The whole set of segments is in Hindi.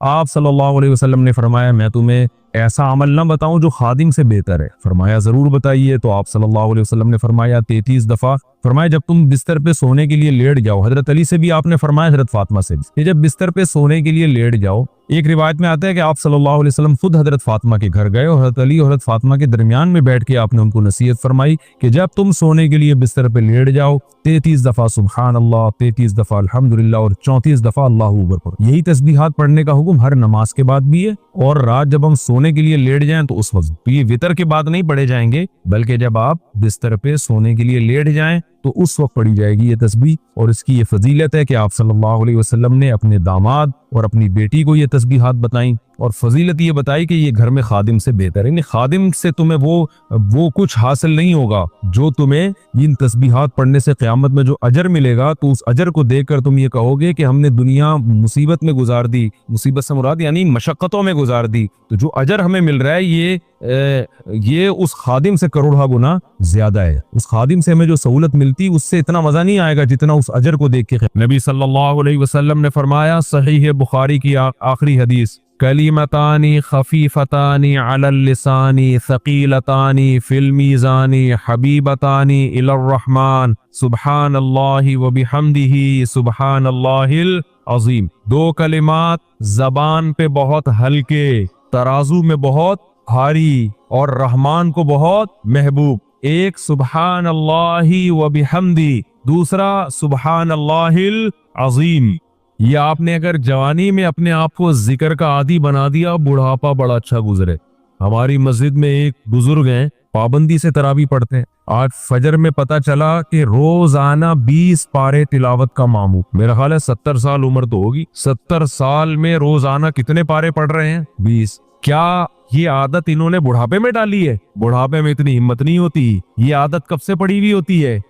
आप सल्लल्लाहु अलैहि वसल्लम ने फरमाया, मैं तुम्हें ऐसा अमल ना बताऊं जो खादिम से बेहतर है। फरमाया जरूर बताइए। तो आप सल्लल्लाहु अलैहि वसल्लम ने फरमाया 33 दफा। फरमाया जब तुम बिस्तर पे सोने के लिए लेट जाओ, हजरत अली से भी आपने फरमाया, हजरत फातिमा से भी, कि जब बिस्तर पे सोने के लिए लेट जाओ, एक रिवायत में आता है कि आप सल्लल्लाहु अलैहि वसल्लम खुद हजरत फातिमा के घर गए और हजरत अली और हजरत फातिमा के दरमियान में बैठ के आपने उनको नसीहत फरमाई कि जब तुम सोने के लिए बिस्तर पे लेट जाओ 33 दफा सुबहान अल्लाह, 33 दफा अल्हम्दुलिल्लाह और 34 दफा अल्लाहू अकबर पढ़ो। यही तस्बीहात पढ़ने का हुक्म हर नमाज के बाद भी है। और रात जब हम सोने के लिए लेट जाएं तो उस वक्त ये वितर के बाद नहीं पढ़े जाएंगे, बल्कि जब आप बिस्तर पे सोने के लिए लेट जाएं तो उस वक्त पढ़ी जाएगी ये तस्बीह। और इसकी ये फजीलत है कि आप सल्लल्लाहु अलैहि वसल्लम ने अपने दामाद और अपनी बेटी को ये तस्बीहात बताई और फजीलत ये बताई कि ये घर में खादिम से बेहतर है। खादिम से तुम्हें वो कुछ हासिल नहीं होगा जो तुम्हें इन तस्बीहात पढ़ने से क़यामत में जो अजर मिलेगा, तो उस अजर को देखकर तुम ये कहोगे कि हमने दुनिया मुसीबत में गुजार दी, मुसीबत से मुराद यानी मशक्क़तों में गुजार दी, तो जो अजर हमें मिल रहा है ये उस खादिम से करोड़ा गुना ज्यादा है। उस खादिम से हमें जो सहूलत मिलती उससे इतना मजा नहीं आएगा जितना उस अजर को देख के। नबी सल्लल्लाहु अलैहि वसल्लम ने फरमाया, सहीह बुखारी की आखिरी हदीस, कलिमतानी खफीफतानी अलल लिसानी सकीलतानी फिल मीज़ानी हबीबतानी इलर रहमान सुब्हानल्लाहि व बिहम्दिही सुब्हानल्लाहिल अज़ीम। दो कलिमात जबान पे बहुत हल्के, तराजू में बहुत भारी और रहमान को बहुत महबूब। एक सुब्हान अल्लाही व बिहम्दी, दूसरा सुब्हान अल्लाहिल अज़ीम। ये आपने अगर जवानी में अपने आप को जिक्र का आदी बना दिया, बुढ़ापा बड़ा अच्छा गुजरे। हमारी मस्जिद में एक बुजुर्ग हैं, पाबंदी से तरावी पढ़ते हैं। आज फजर में पता चला कि रोजाना 20 पारे तिलावत का मामूल। मेरा ख्याल है 70 साल उम्र तो होगी, 70 साल में रोजाना कितने पारे पढ़ रहे हैं? 20। क्या ये आदत इन्होंने बुढ़ापे में डाली है? बुढ़ापे में इतनी हिम्मत नहीं होती। ये आदत कब से पड़ी हुई होती है?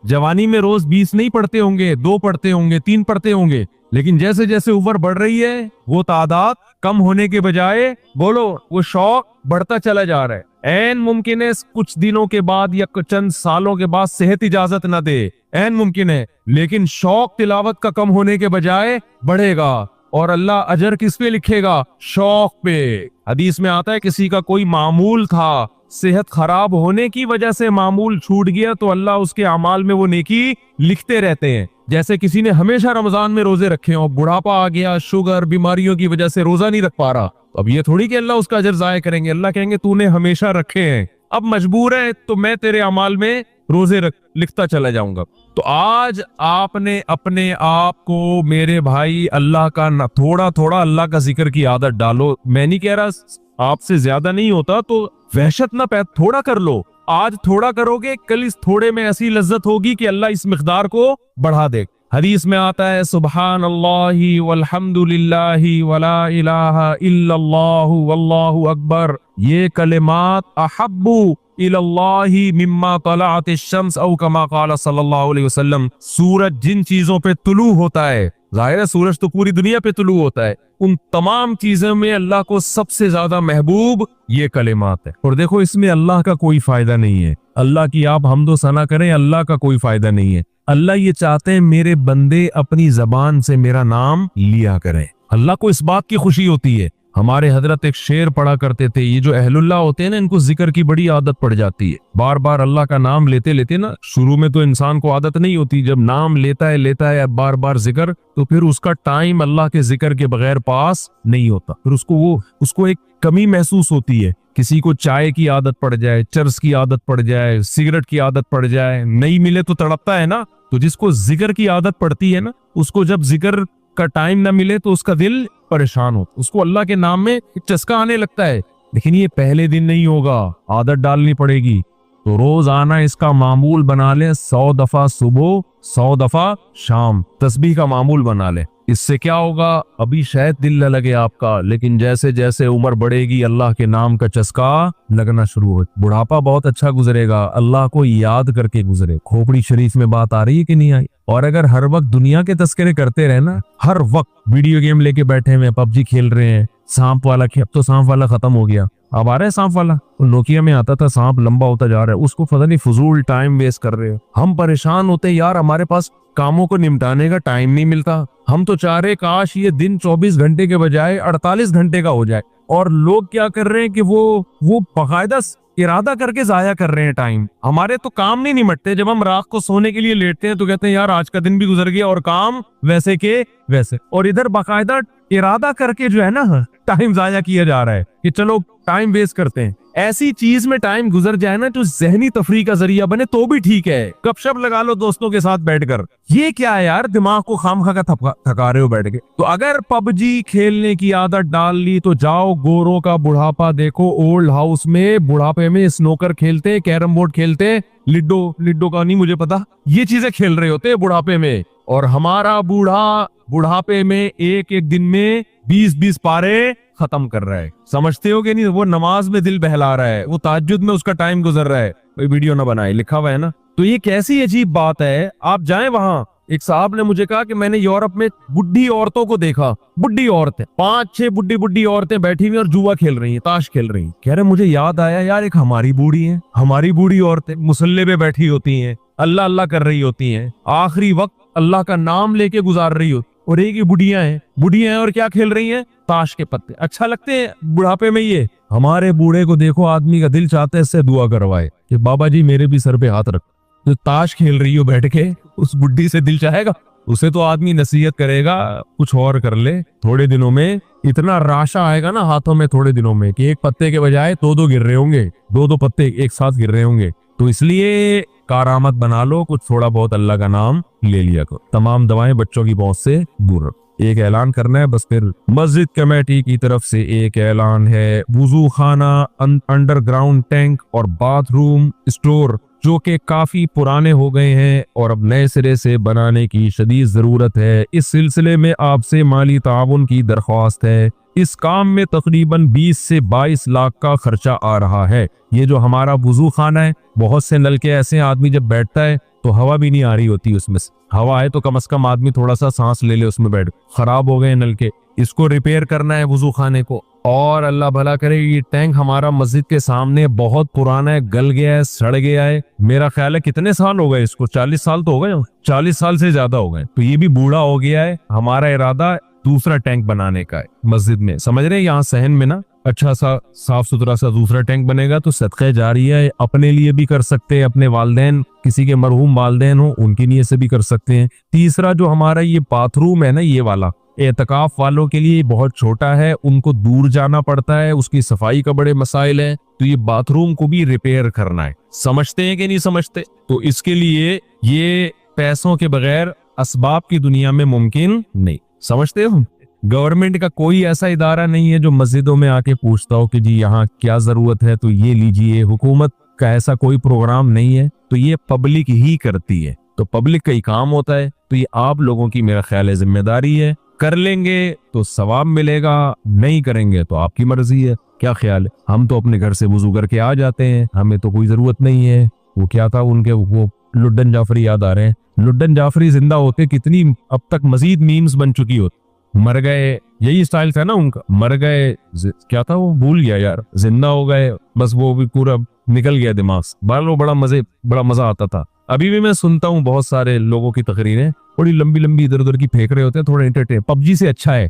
जवानी में रोज 20 नहीं पढ़ते होंगे, 2 पढ़ते होंगे, 3 पढ़ते होंगे, लेकिन जैसे जैसे उम्र बढ़ रही है वो तादाद कम होने के बजाय बोलो वो शौक बढ़ता चला जा रहा है। ऐन मुमकिन है कुछ दिनों के बाद या चंद सालों के बाद सेहत इजाजत न दे, ऐन मुमकिन है, लेकिन शौक तिलावत का कम होने के बजाय बढ़ेगा। और अल्लाह अजर किस पे लिखेगा? शौक पे। हदीस में आता है किसी का कोई मामूल था, सेहत खराब होने की वजह से मामूल छूट गया तो अल्लाह उसके अमाल में वो नेकी लिखते रहते हैं। जैसे किसी ने हमेशा रमजान में रोजे रखे और बुढ़ापा आ गया, शुगर बीमारियों की वजह से रोजा नहीं रख पा रहा, तो अब ये थोड़ी कि अल्लाह उसका अजर जाया करेंगे। अल्लाह कहेंगे तूने हमेशा रखे हैं, अब मजबूर है तो मैं तेरे अमाल में रोजे लिखता चला जाऊंगा। तो आज आपने अपने आप को मेरे भाई अल्लाह का थोड़ा थोड़ा अल्लाह का जिक्र की आदत डालो। मैं नहीं कह रहा आपसे ज्यादा नहीं होता तो वहशत ना पैदा, थोड़ा कर लो। आज थोड़ा करोगे, कल इस थोड़े में ऐसी लज्जत होगी कि अल्लाह इस मिकदार को बढ़ा दे। हदीस में आता है सुबहान अल्लाहि वल्हम्दुलिल्लाहि वला इलाहा इल्लल्लाहु वल्लाहु अकबर, ये कलिमात अहब्बु इलल्लाहि मिम्मा तलअतिश शम्स औ कमा क़ाल सल्लल्लाहु अलैहि वसल्लम। सूरज जिन चीजों पे तुलू होता है, जाहिर है सूरज तो पूरी दुनिया पे तुलू होता है, उन तमाम चीजों में अल्लाह को सबसे ज्यादा महबूब ये कलिमात है। और देखो इसमें अल्लाह का कोई फायदा नहीं है, अल्लाह की आप हमदो सना करें, अल्लाह का कोई फायदा नहीं है। अल्लाह ये चाहते हैं मेरे बंदे अपनी जबान से मेरा नाम लिया करें। अल्लाह को इस बात की खुशी होती है। हमारे हजरत एक शेर पढ़ा करते थे, ये जो अहलुल्लाह होते हैं ना, इनको जिक्र की बड़ी आदत पड़ जाती है। बार बार अल्लाह का नाम लेते लेते ना, शुरू में तो इंसान को आदत नहीं होती, जब नाम लेता है बार बार जिक्र, तो फिर उसका टाइम अल्लाह के जिक्र के बगैर पास नहीं होता। फिर उसको एक कमी महसूस होती है। किसी को चाय की आदत पड़ जाए, चर्स की आदत पड़ जाए, सिगरेट की आदत पड़ जाए, नहीं मिले तो तड़पता है ना। तो जिसको जिक्र की आदत पड़ती है ना, उसको जब जिक्र का टाइम ना मिले तो उसका दिल परेशान हो, उसको अल्लाह के नाम में एक चस्का आने लगता है। लेकिन ये पहले दिन नहीं होगा, आदत डालनी पड़ेगी। तो रोज आना इसका मामूल बना ले, 100 दफा सुबह 100 दफा शाम तस्बीह का मामूल बना ले। इससे क्या होगा? अभी शायद दिल न लगे आपका, लेकिन जैसे जैसे उम्र बढ़ेगी अल्लाह के नाम का चस्का लगना शुरू हो, बुढ़ापा बहुत अच्छा गुजरेगा, अल्लाह को याद करके गुजरे। खोपड़ी शरीफ में बात आ रही है कि नहीं आई? और अगर हर वक्त दुनिया के तस्करे करते रहे ना, हर वक्त वीडियो गेम लेके बैठे हुए, पबजी खेल रहे हैं, सांप वाला अब तो सांप वाला खत्म हो गया, अब आ रहा है सांप वाला। नोकिया में आता था, सांप लंबा होता जा रहा है, उसको पता नहीं फजूल टाइम वेस्ट कर रहे हो। हम परेशान होते यार, हमारे पास कामों को निपटाने का टाइम नहीं मिलता। हम तो चाह रहे काश ये दिन 24 घंटे के बजाय 48 घंटे का हो जाए। और लोग क्या कर रहे हैं कि वो बाकायदा इरादा करके जाया कर रहे हैं टाइम। हमारे तो काम नहीं निमटते। जब हम रात को सोने के लिए लेटते हैं तो कहते हैं यार आज का दिन भी गुजर गया और काम वैसे के वैसे। और इधर बाकायदा इरादा करके जो है ना टाइम जाया किया जा रहा है कि चलो टाइम वेस्ट करते हैं। ऐसी चीज में टाइम गुजर जाए ना जो जहनी तफरीह का जरिया बने तो भी ठीक है। गपशप लगा लो दोस्तों के साथ बैठकर। ये क्या है यार, दिमाग को खामखा का थका रहे हो बैठ के। तो अगर पबजी खेलने की आदत डाल ली तो जाओ गोरों का बुढ़ापा देखो। ओल्ड हाउस में बुढ़ापे में स्नोकर खेलते, कैरम बोर्ड खेलते, लिड्डो का नहीं मुझे पता, ये चीजें खेल रहे होते बुढ़ापे में। और हमारा बूढ़ा बुढ़ापे में एक एक दिन में 20-20 पारे खत्म कर रहा है। समझते हो कि नहीं? वो नमाज में दिल बहला रहा है, वो ताज्जुद में उसका टाइम गुजर रहा है। कोई वीडियो ना बनाए, लिखा हुआ है ना। तो ये कैसी अजीब बात है। आप जाएं वहां। एक साहब ने मुझे कहा कि मैंने यूरोप में बुढ़ी औरतों को देखा। बुढ़ी औरतें 5-6 बुढ़ी औरतें बैठी हुई और जुआ खेल रही हैं, ताश खेल रही हैं। कह रहे मुझे याद आया यार एक हमारी बूढ़ी है, हमारी बूढ़ी औरतें मुसल्ले पे बैठी होती हैं, अल्लाह अल्लाह कर रही होती हैं, आखिरी वक्त अल्लाह का नाम लेके गुजार रही होती। और एक ही बुढ़िया हैं और क्या खेल रही हैं? ताश के पत्ते। अच्छा लगते हैं बुढ़ापे में ये। हमारे बूढ़े को देखो, आदमी का दिल चाहता है इससे दुआ करवाए कि बाबा जी मेरे भी सर पे हाथ रख। तो ताश खेल रही हो बैठ के, उस बुढ़ी से दिल चाहेगा? उसे तो आदमी नसीहत करेगा कुछ और कर ले। थोड़े दिनों में इतना राशा आएगा ना हाथों में, थोड़े दिनों में, कि एक पत्ते के बजाय दो गिर रहे होंगे, दो पत्ते एक साथ गिर रहे होंगे। तो इसलिए कारामत बना लो, कुछ थोड़ा बहुत अल्लाह का नाम ले लिया करो। तमाम दवाएं बच्चों की पहुंच से दूर रखो। एक ऐलान करना है बस फिर। मस्जिद कमेटी की तरफ से एक ऐलान है। वुजू खाना, अंडरग्राउंड टैंक और बाथरूम स्टोर जो कि काफी पुराने हो गए हैं और अब नए सिरे से बनाने की शदीद जरूरत है। इस सिलसिले में आपसे माली ताउन की दरख्वास्त है। इस काम में तकरीबन 20 से 22 लाख का खर्चा आ रहा है। ये जो हमारा वुजू खाना है, बहुत से नलके ऐसे आदमी जब बैठता है तो हवा भी नहीं आ रही होती उसमें से। हवा आए तो कम से कम आदमी थोड़ा सा सांस ले ले उसमें बैठ। खराब हो गए नलके, इसको रिपेयर करना है वुजू खाने को। और अल्लाह भला करे, ये टैंक हमारा मस्जिद के सामने बहुत पुराना है, गल गया है, सड़ गया है। मेरा ख्याल है कितने साल हो गए इसको? 40 साल तो हो गए, 40 साल से ज्यादा हो गए। तो ये भी बूढ़ा हो गया है। हमारा इरादा दूसरा टैंक बनाने का है मस्जिद में, समझ रहे हैं? यहाँ सहन में ना अच्छा सा साफ सुथरा सा दूसरा टैंक बनेगा तो सदक़े जारिया है। अपने लिए भी कर सकते हैं, अपने वालदैन, किसी के मरहूम वालदैन हो उनकी नीयत से भी कर सकते हैं। तीसरा जो हमारा ये बाथरूम है ना, ये वाला एतकाफ वालों के लिए बहुत छोटा है, उनको दूर जाना पड़ता है, उसकी सफाई का बड़े मसाइल हैं। तो ये बाथरूम को भी रिपेयर करना है। समझते हैं कि नहीं समझते? तो इसके लिए ये पैसों के बगैर असबाब की दुनिया में मुमकिन नहीं। समझते हो? गवर्नमेंट का कोई ऐसा इदारा नहीं है जो मस्जिदों में आके पूछता हो कि जी यहाँ क्या जरूरत है तो ये लीजिए। हुकूमत का ऐसा कोई प्रोग्राम नहीं है। तो ये पब्लिक ही करती है। तो पब्लिक का ही काम होता है। तो ये आप लोगों की मेरा ख्याल है जिम्मेदारी है। कर लेंगे तो सवाब मिलेगा, नहीं करेंगे तो आपकी मर्जी है। क्या ख्याल है? हम तो अपने घर से वुजू करके आ जाते हैं, हमें तो कोई जरूरत नहीं है। वो क्या था उनके, वो लुड्डन जाफरी याद आ रहे हैं। लुड्डन जाफरी जिंदा होते कितनी अब तक मजीद मीम्स बन चुकी होती। मर गए, यही स्टाइल था ना उनका। मर गए, क्या था वो भूल गया यार। जिंदा हो गए, बस वो भी पूरा निकल गया दिमाग से। बड़ा मजा आता था। अभी भी मैं सुनता हूँ बहुत सारे लोगों की तकरीरें, बड़ी लंबी लंबी इधर उधर की फेंक रहे होते हैं, थोड़ा एंटरटेन। पबजी से अच्छा है,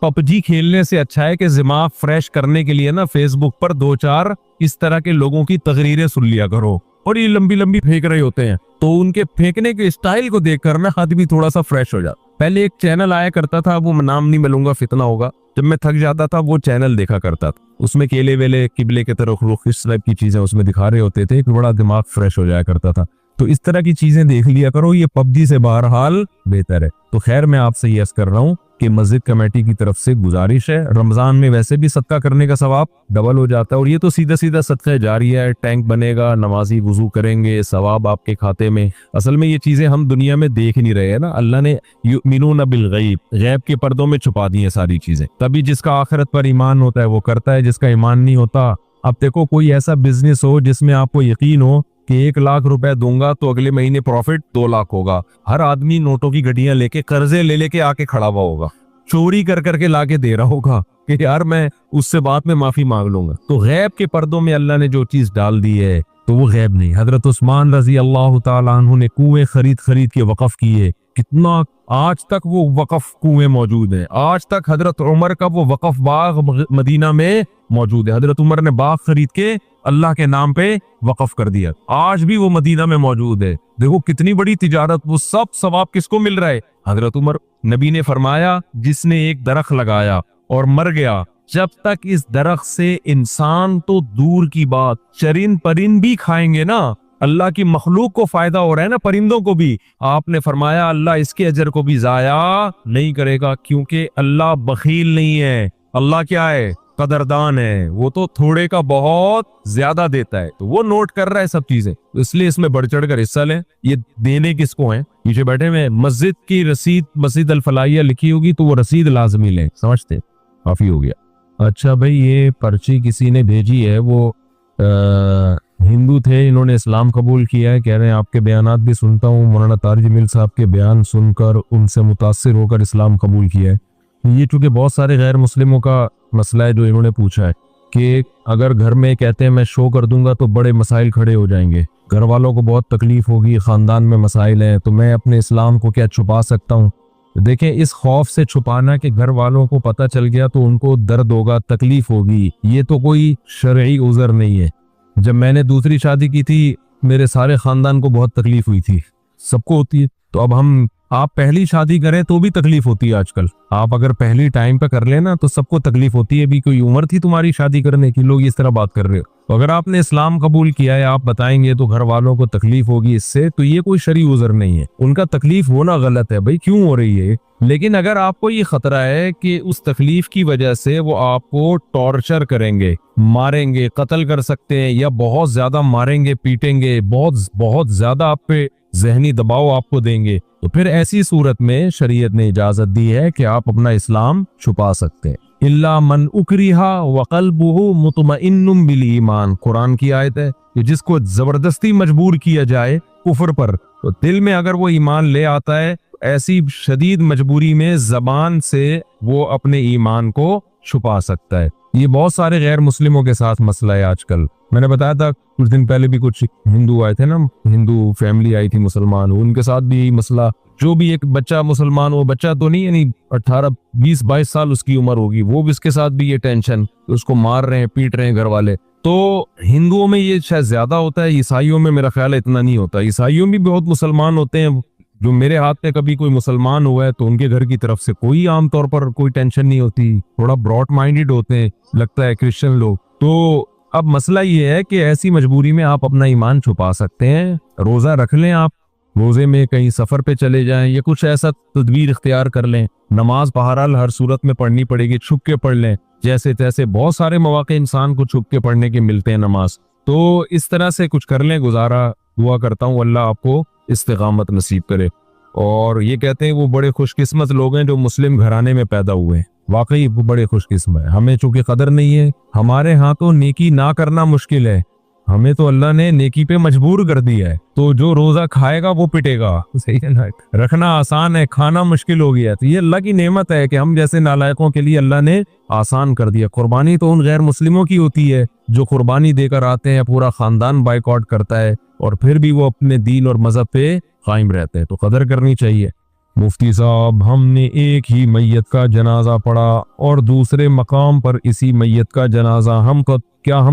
पबजी खेलने से अच्छा है कि दिमाग फ्रेश करने के लिए ना फेसबुक पर 2-4 इस तरह के लोगों की तकरीरें सुन लिया करो। और ये लंबी लंबी फेंक रहे होते हैं तो उनके फेंकने के स्टाइल को देखकर ना आदमी थोड़ा सा फ्रेश हो जाता। पहले एक चैनल आया करता था, वो नाम नहीं मिलूंगा, फितना होगा। जब मैं थक जाता था वो चैनल देखा करता था। उसमें केले वेले, किबले के तरफ रुख, इस टाइप की चीजें उसमें दिखा रहे होते थे। बड़ा दिमाग फ्रेश हो जाया करता था। तो इस तरह की चीजें देख लिया करो। ये पबजी से बहरहाल बेहतर है। तो खैर मैं आपसे ये अर्ज कर रहा हूँ कि मस्जिद कमेटी की तरफ से गुजारिश है, रमजान में वैसे भी सदका करने का सवाब डबल हो जाता है। और ये तो सीधा सीधा सदका जारी है। टैंक बनेगा, नमाजी वुजू करेंगे, सवाब आपके खाते में। असल में ये चीजें हम दुनिया में देख नहीं रहे हैं ना। अल्लाह ने युमिनून बिल गैब, गैब के पर्दों में छुपा दी है सारी चीजें। तभी जिसका आखिरत पर ईमान होता है वो करता है, जिसका ईमान नहीं होता। अब देखो कोई ऐसा बिजनेस हो जिसमें आपको यकीन हो कि 1 लाख रुपए दूंगा तो अगले महीने प्रॉफिट 2 लाख होगा। हर आदमी नोटों की गड्डियां लेके कर्जे ले लेके आके खड़ा हुआ होगा चोरी कर करके लाके दे रहा होगा कि यार मैं उससे बाद में माफी मांग लूंगा। तो गैब के पर्दों में अल्लाह ने जो चीज डाल दी है तो वो गैब नहीं। हजरत उस्मान रजी अल्लाह ताला अन्हु ने कुएं खरीद खरीद के वक़फ किए, कितना आज तक वो वक़फ कुएं मौजूद है। आज तक हजरत उमर का वो वक़फ बाग मदीना में मौजूद है। हजरत उमर ने बाग खरीद के अल्लाह के नाम पे वक़फ कर दिया, आज भी वो मदीना में मौजूद है। देखो कितनी बड़ी तिजारत, वो सब सवाब किसको मिल रहा है? हजरत उमर। नबी ने फरमाया जिसने एक दरख्त लगाया और मर गया, जब तक इस दरख्त से इंसान तो दूर की बात चरिंद परिंद भी खाएंगे ना, अल्लाह की मखलूक को फायदा हो रहा है ना, परिंदों को भी। आपने फरमाया अल्लाह इसके अजर को भी जाया नहीं करेगा, क्योंकि अल्लाह बखील नहीं है। अल्लाह क्या है? कदरदान है। वो तो थोड़े का बहुत ज्यादा देता है, तो वो नोट कर रहा है सब चीजें, तो इसलिए इसमें बढ़ चढ़ कर हिस्सा लें। ये देने किसको है? पीछे बैठे हुए। मस्जिद की रसीद, मस्जिद अल फलाहिया लिखी होगी तो वो रसीद लाजमी लें। समझते? काफी हो गया। अच्छा भाई, ये पर्ची किसी ने भेजी है, वो हिंदू थे, इन्होंने इस्लाम कबूल किया है। कह रहे हैं आपके बयानात भी सुनता हूँ, मौलाना तारिक जमील साहब के बयान सुनकर उनसे मुतासिर होकर इस्लाम कबूल किया है। ये चूंकि बहुत सारे गैर मुस्लिमों का मसला है जो इन्होंने पूछा है कि अगर घर में कहते हैं मैं शो कर दूंगा तो बड़े मसाइल खड़े हो जाएंगे, घर वालों को बहुत तकलीफ होगी, खानदान में मसाइल हैं, तो मैं अपने इस्लाम को क्या छुपा सकता हूँ? देखें, इस खौफ से छुपाना कि घर वालों को पता चल गया तो उनको दर्द होगा, तकलीफ होगी, ये तो कोई शरई उज़र नहीं है। जब मैंने दूसरी शादी की थी मेरे सारे खानदान को बहुत तकलीफ हुई थी, सबको होती है। तो अब आप पहली शादी करें तो भी तकलीफ होती है आजकल। आप अगर पहली टाइम पे कर लेना तो सबको तकलीफ होती है। भी कोई उम्र थी तुम्हारी शादी करने की, लोग इस तरह बात कर रहे हो। तो अगर आपने इस्लाम कबूल किया है, आप बताएंगे तो घर वालों को तकलीफ होगी इससे, तो ये कोई शरई उज़र नहीं है। उनका तकलीफ होना गलत है भाई, क्यों हो रही है? लेकिन अगर आपको ये खतरा है कि उस तकलीफ की वजह से वो आपको टॉर्चर करेंगे, मारेंगे, कत्ल कर सकते हैं, या बहुत ज्यादा मारेंगे, पीटेंगे, बहुत ज्यादा आप पे जहनी दबाव आपको देंगे, तो फिर ऐसी सूरत में शरीयत ने इजाजत दी है कि आप अपना इस्लाम छुपा सकते हैं। इल्ला मन उकरिहा व क़ल्बुहु मुतमइन्नुम बिल ईमान, कुरान की आयत है कि जिसको जबरदस्ती मजबूर किया जाए कुफ्र पर, तो दिल में अगर वो ईमान ले आता है, ऐसी शदीद मजबूरी में जबान से वो अपने ईमान को छुपा सकता है। ये बहुत सारे गैर मुस्लिमों के साथ मसला है आजकल। मैंने बताया था कुछ दिन पहले भी कुछ हिंदू आए थे ना, हिंदू फैमिली आई थी मुसलमान, उनके साथ भी यही मसला। जो भी एक बच्चा मुसलमान, वो बच्चा तो नहीं, यानी 18, 20, 22 साल उसकी उम्र होगी, वो भी इसके साथ भी ये टेंशन, उसको मार रहे हैं, पीट रहे हैं घर वाले। तो हिंदुओं में ये शायद ज्यादा होता है, ईसाइयों में मेरा ख्याल है इतना नहीं होता। ईसाइयों में भी बहुत मुसलमान होते हैं, जो मेरे हाथ में कभी कोई मुसलमान हुआ है तो उनके घर की तरफ से कोई आमतौर पर कोई टेंशन नहीं होती, थोड़ा ब्रॉड माइंडेड होते हैं लगता है क्रिश्चियन लोग। तो अब मसला ये है कि ऐसी मजबूरी में आप अपना ईमान छुपा सकते हैं। रोजा रख लें, आप रोजे में कहीं सफर पे चले जाएं या कुछ ऐसा तदबीर इख्तियार कर लें। नमाज बहरहाल हर सूरत में पढ़नी पड़ेगी, छुप के पढ़ लें, जैसे तैसे बहुत सारे मौके इंसान को छुप के पढ़ने के मिलते हैं नमाज। तो इस तरह से कुछ कर लें गुजारा। दुआ करता हूँ अल्लाह आपको इस्तिकामत नसीब करे। और ये कहते हैं वो बड़े खुशकिस्मत लोग हैं जो मुस्लिम घराने में पैदा हुए हैं। वाकई वो बड़े खुशकिस्मत है। हमें चूंकि कदर नहीं है, हमारे यहाँ तो नेकी ना करना मुश्किल है, हमें तो अल्लाह ने नेकी पे मजबूर कर दिया है। तो जो रोजा खाएगा वो पिटेगा, सही है ना? रखना आसान है, खाना मुश्किल हो गया। तो ये अल्लाह की नेमत है कि हम जैसे नालायकों के लिए अल्लाह ने आसान कर दिया। कुर्बानी तो उन गैर मुस्लिमों की होती है जो कुर्बानी देकर आते हैं, पूरा खानदान बाइकआउट करता है और फिर भी वो अपने दीन और मजहब पे कायम रहते हैं। तो कदर करनी चाहिए। मुफ्ती साहब, हमने एक ही मैयत का जनाजा पढ़ा और दूसरे मकाम पर इसी मैयत का जनाजा हम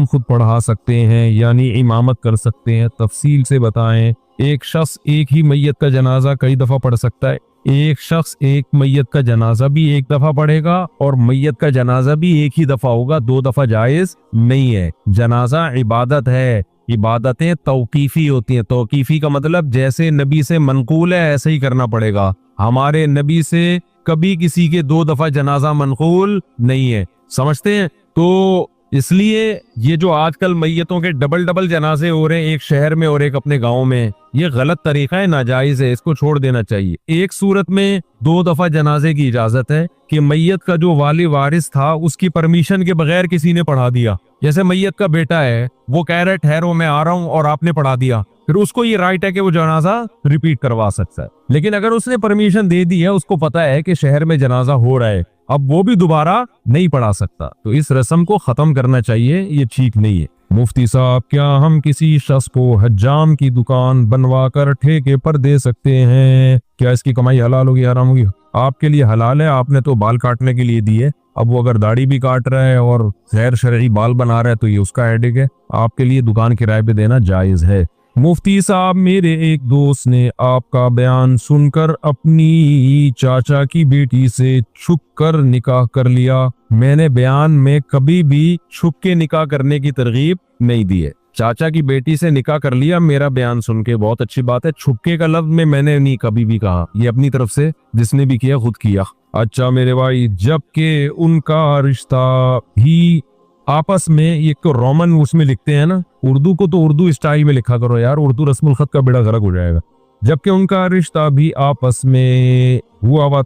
खुद पढ़ा सकते हैं, यानी इमामत कर सकते हैं? तफसील से बताएं। एक शख्स एक ही मैयत का जनाजा कई दफा पढ़ सकता है? एक शख्स एक मैयत का जनाजा भी एक दफा पढ़ेगा और मैयत का जनाजा भी एक ही दफा होगा, 2 दफा जायज नहीं है। जनाजा इबादत है, इबादतें तौकीफी होती हैं। तौकीफी का मतलब जैसे नबी से मनकूल है ऐसे ही करना पड़ेगा। हमारे नबी से कभी किसी के 2 दफा जनाजा मनकूल नहीं है, समझते हैं? तो इसलिए ये जो आजकल मैयतों के डबल जनाजे हो रहे हैं, एक शहर में और एक अपने गांव में, ये गलत तरीका है, नाजायज है, इसको छोड़ देना चाहिए। एक सूरत में 2 दफा जनाजे की इजाजत है कि मैयत का जो वाली वारिस था उसकी परमिशन के बगैर किसी ने पढ़ा दिया। जैसे मैयत का बेटा है, वो कह रहा है ठहरो मैं आ रहा हूं, और आपने पढ़ा दिया, फिर उसको ये राइट है कि वो जनाजा रिपीट करवा सकता है। लेकिन अगर उसने परमिशन दे दी है, उसको पता है कि शहर में जनाजा हो रहा है, अब वो भी दोबारा नहीं पढ़ा सकता, तो इस रस्म को खत्म करना चाहिए, ये ठीक नहीं है। मुफ्ती साहब, क्या हम किसी शख्स को हज्जाम की दुकान बनवा कर ठेके पर दे सकते हैं? क्या इसकी कमाई हलाल होगी हराम होगी? आपके लिए हलाल है, आपने तो बाल काटने के लिए दी है। अब वो अगर दाढ़ी भी काट रहा है और गैर शरई बाल बना रहा है तो ये उसका हेडेक है। आपके लिए दुकान किराए पे देना जायज है। मुफ्ती साहब, मेरे एक दोस्त ने आपका बयान सुनकर अपनी चाचा की बेटी से छुप कर निकाह कर लिया। मैंने बयान में कभी भी छुप के निकाह करने की तरगीब नहीं दी है। चाचा की बेटी से निकाह कर लिया, मेरा बयान सुन के बहुत अच्छी बात है। छुपके का लफ्ज में मैंने नहीं कभी भी कहा, ये अपनी तरफ से जिसने भी किया खुद किया। अच्छा मेरे भाई, जबकि उनका रिश्ता भी आपस में, ये तो रोमन उसमें लिखते हैं ना, उर्दू को तो उर्दू स्टाइल में लिखा करो यार, उर्दू रस्मुल खत का बेड़ा गर्क हो जाएगा। जबकि उनका रिश्ता भी आपस में हुआ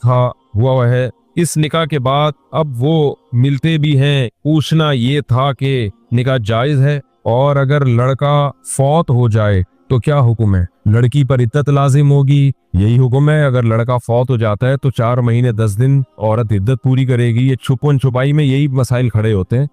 हुआ है। इस निकाह के बाद अब वो मिलते भी हैं। पूछना ये था कि निकाह जायज है, और अगर लड़का फौत हो जाए तो क्या हुक्म है? लड़की पर इद्दत लाजिम होगी, यही हुक्म है। अगर लड़का फौत हो जाता है तो 4 महीने 10 दिन औरत इद्दत पूरी करेगी। ये छुपन छुपाई में यही मसाइल खड़े होते हैं।